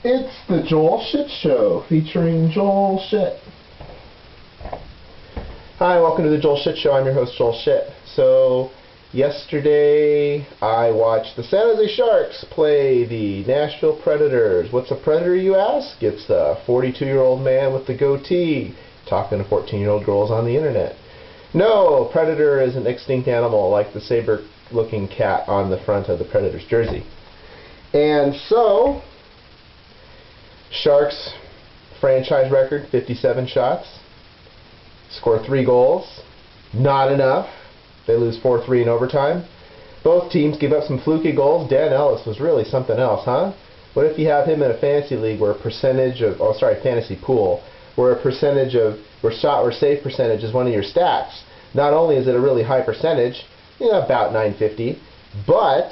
It's the Joel Shit Show, featuring Joel Shit. Hi, welcome to the Joel Shit Show. I'm your host, Joel Shit. So, yesterday I watched the San Jose Sharks play the Nashville Predators. What's a predator, you ask? It's a 42-year-old man with the goatee talking to 14-year-old girls on the internet. No, predator is an extinct animal like the saber-looking cat on the front of the Predators jersey. And so, Sharks franchise record, 57 shots, score 3 goals, not enough. They lose 4-3 in overtime. Both teams give up some fluky goals. Dan Ellis was really something else, huh? What if you have him in a fantasy league where a percentage of, fantasy pool, where a percentage of, where shot or save percentage is one of your stats. Not only is it a really high percentage, about 950, but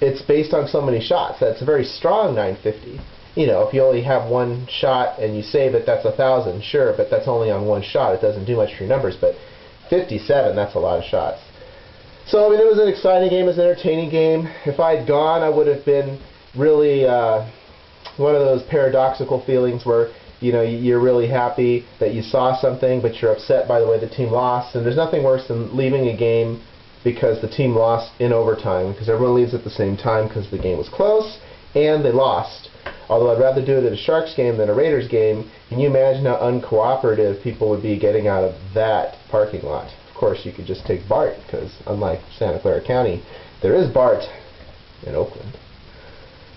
it's based on so many shots. That's a very strong 950. If you only have one shot and you save it, that's 1,000, sure, but that's only on one shot. It doesn't do much for your numbers, but 57, that's a lot of shots. So, it was an exciting game, it was an entertaining game. If I had gone, I would have been really one of those paradoxical feelings where, you're really happy that you saw something, but you're upset by the way the team lost. And there's nothing worse than leaving a game because the team lost in overtime, because everyone leaves at the same time because the game was close and they lost. Although I'd rather do it at a Sharks game than a Raiders game. Can you imagine how uncooperative people would be getting out of that parking lot? Of course, you could just take BART, because unlike Santa Clara County, there is BART in Oakland.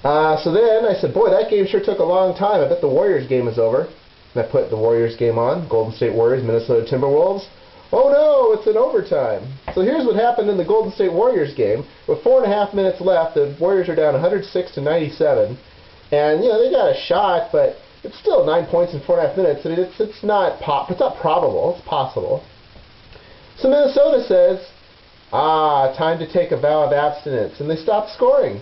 So then I said, boy, that game sure took a long time. I bet the Warriors game is over. And I put the Warriors game on, Golden State Warriors, Minnesota Timberwolves. Oh no, it's in overtime. So here's what happened in the Golden State Warriors game. With 4.5 minutes left, the Warriors are down 106-97. And, they got a shot, but it's still 9 points in 4.5 minutes. It's not probable. It's possible. So Minnesota says, time to take a vow of abstinence. And they stop scoring.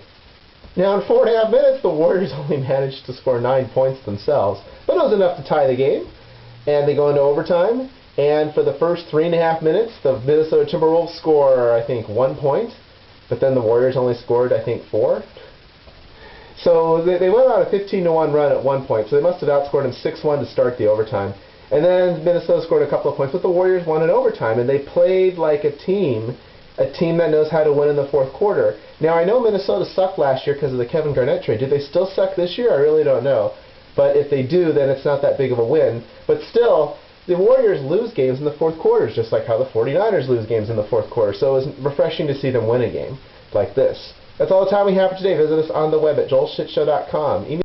Now, in 4.5 minutes, the Warriors only managed to score 9 points themselves. But it was enough to tie the game. And they go into overtime. And for the first 3.5 minutes, the Minnesota Timberwolves score, I think, 1 point. But then the Warriors only scored, I think, 4. So they went on a 15-1 run at one point, so they must have outscored them 6-1 to start the overtime. And then Minnesota scored a couple of points, but the Warriors won in overtime, and they played like a team that knows how to win in the fourth quarter. Now, I know Minnesota sucked last year because of the Kevin Garnett trade. Do they still suck this year? I really don't know. But if they do, then it's not that big of a win. But still, the Warriors lose games in the fourth quarters, just like how the 49ers lose games in the fourth quarter. So it was refreshing to see them win a game like this. That's all the time we have for today. Visit us on the web at joelshitshow.com.